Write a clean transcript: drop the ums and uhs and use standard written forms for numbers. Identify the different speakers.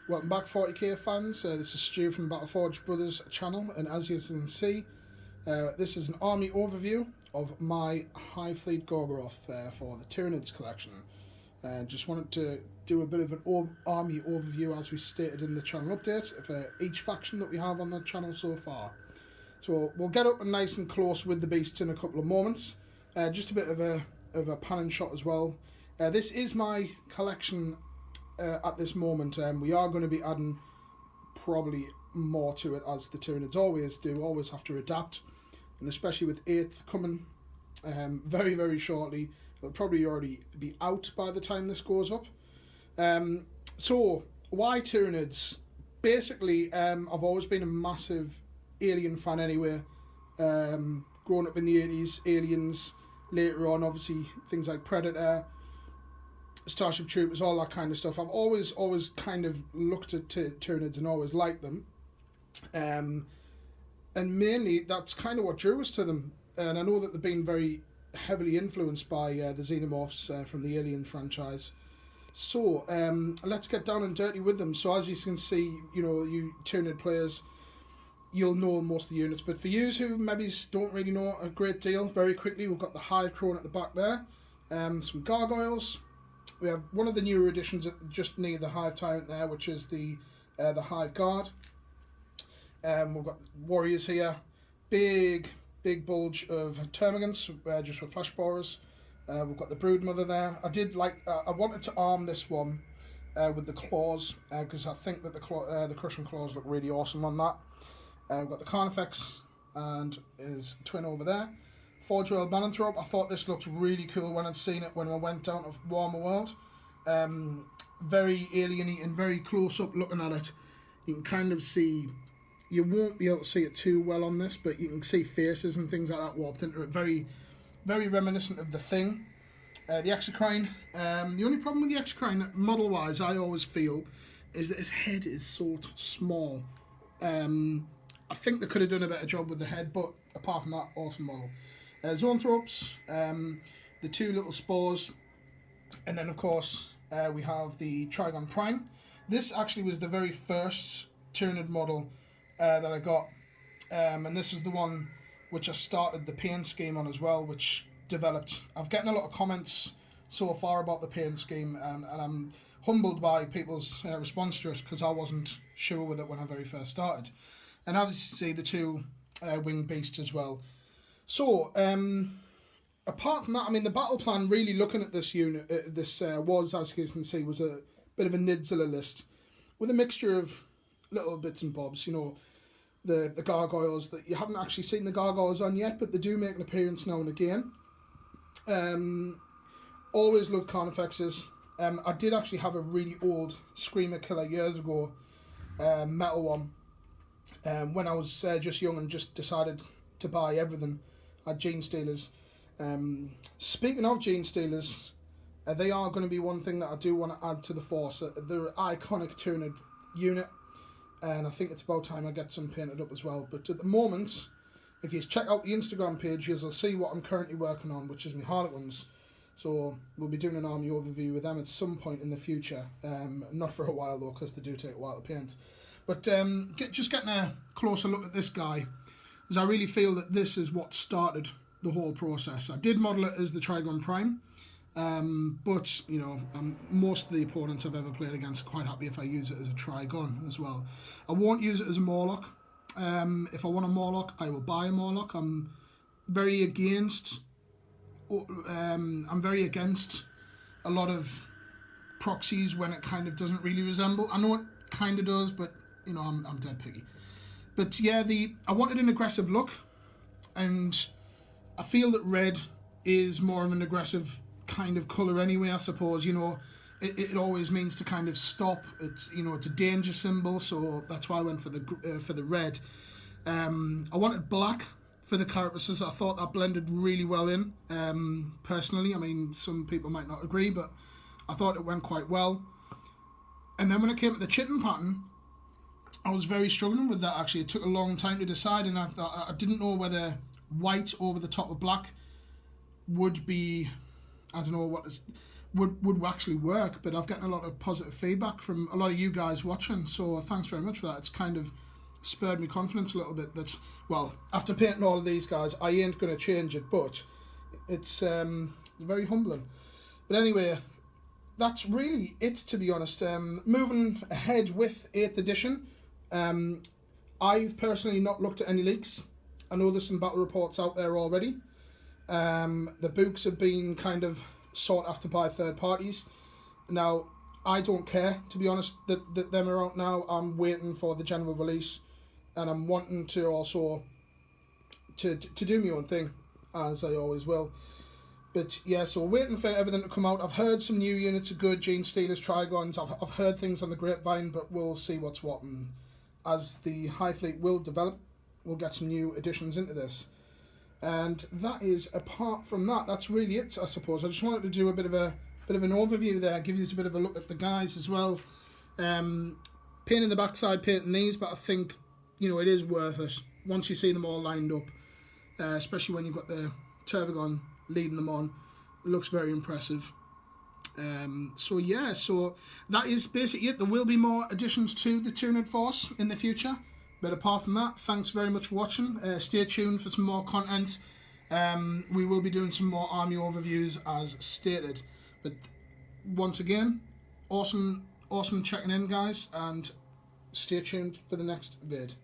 Speaker 1: Welcome back 40k fans, this is Stu from Battleforge Brothers channel, and as you can see, this is an army overview of my Hive Fleet Gorgoroth for the Tyranids collection. Just wanted to do a bit of an army overview as we stated in the channel update for each faction that we have on the channel so far. So we'll get up and nice and close with the beasts in a couple of moments. Just a bit of a pan and shot as well. This is my collection at this moment. We are going to be adding probably more to it, as the Tyranids always do, always have to adapt, and especially with 8th coming very, very shortly. It'll probably already be out by the time this goes up. So why Tyranids? Basically, I've always been a massive Alien fan anyway. Growing up in the 80s, Aliens, later on obviously things like Predator, Starship Troopers, all that kind of stuff. I've always kind of looked at Tyranids and always liked them. And mainly that's kind of what drew us to them. And I know that they've been very heavily influenced by the Xenomorphs from the Alien franchise. So let's get down and dirty with them. So as you can see, you know, you Tyranid players, you'll know most of the units. But for you who maybe don't really know a great deal, very quickly, we've got the Hive Crone at the back there. Some gargoyles. We have one of the newer additions just near the Hive Tyrant there, which is the Hive Guard. We've got warriors here. Big bulge of termagants, just with flash borers. We've got the Brood Mother there. I wanted to arm this one with the claws, because I think that the crushing claws look really awesome on that. We've got the Carnifex and his twin over there. Forge World Mananthrope. I thought this looked really cool when I'd seen it when I went down to Warmer World. Very alien-y and very close up looking at it. You can kind of see, you won't be able to see it too well on this, but you can see faces and things like that warped into it. Very, very reminiscent of the Thing. The Exocrine. The only problem with the Exocrine, model-wise, I always feel, is that his head is so small. I think they could have done a better job with the head, but apart from that, awesome model. Zoanthropes, the two little spores, and then of course we have the Trigon Prime. This actually was the very first Tyranid model that I got, and this is the one which I started the paint scheme on as well, which developed. I've gotten a lot of comments so far about the paint scheme, and I'm humbled by people's response to it, because I wasn't sure with it when I very first started. And obviously the two winged beasts as well. So, apart from that, I mean, the battle plan, really looking at this unit, was, as you can see, was a bit of a Nidzilla list with a mixture of little bits and bobs. You know, the gargoyles, that you haven't actually seen the gargoyles on yet, but they do make an appearance now and again. Always loved Carnifexes. I did actually have a really old Screamer Killer years ago, metal one, when I was just young and just decided to buy everything at Gene Stealers. Speaking of Gene Stealers, they are going to be one thing that I do want to add to the force. They're an iconic Tyranid unit, and I think it's about time I get some painted up as well. But at the moment, if you check out the Instagram page, you'll see what I'm currently working on, which is my Harlequins. So we'll be doing an army overview with them at some point in the future. Not for a while though, because they do take a while to paint. But just getting a closer look at this guy, as I really feel that this is what started the whole process. I did model it as the Trigon Prime, but you know, most of the opponents I've ever played against are quite happy if I use it as a Trigon as well. I won't use it as a Morlock. If I want a Morlock, I will buy a Morlock. I'm very against a lot of proxies when it kind of doesn't really resemble. I know it kind of does, but you know, I'm dead picky. But yeah, I wanted an aggressive look, and I feel that red is more of an aggressive kind of colour anyway, I suppose. You know, it always means to kind of stop. It's, you know, it's a danger symbol, so that's why I went for the red. I wanted black for the carapaces. I thought that blended really well in, personally. I mean, some people might not agree, but I thought it went quite well. And then when it came to the chitin pattern, I was very struggling with that, actually. It took a long time to decide, and I didn't know whether white over the top of black would be, I don't know, would actually work. But I've gotten a lot of positive feedback from a lot of you guys watching, so thanks very much for that. It's kind of spurred me confidence a little bit that, well, after painting all of these guys, I ain't going to change it, but it's very humbling. But anyway, that's really it, to be honest. Moving ahead with 8th edition, I've personally not looked at any leaks. I know there's some battle reports out there already. The books have been kind of sought after by third parties. Now, I don't care, to be honest, that them are out now. I'm waiting for the general release, and I'm wanting to also to do my own thing, as I always will. But yeah, so waiting for everything to come out. I've heard some new units are good, Gene Stealers, Trigons. I've heard things on the grapevine, but we'll see what's what. And as the Hive Fleet will develop, we'll get some new additions into this. And that is, apart from that, that's really it, I suppose. I just wanted to do a bit of an overview there, give you a bit of a look at the guys as well. Painting the backside, painting these, but I think, you know, it is worth it once you see them all lined up, especially when you've got the Tervagon leading them on. It looks very impressive. So yeah, so that is basically it. There will be more additions to the Tyranid force in the future, but apart from that, thanks very much for watching. Stay tuned for some more content. We will be doing some more army overviews as stated. But once again, awesome checking in, guys, and stay tuned for the next vid.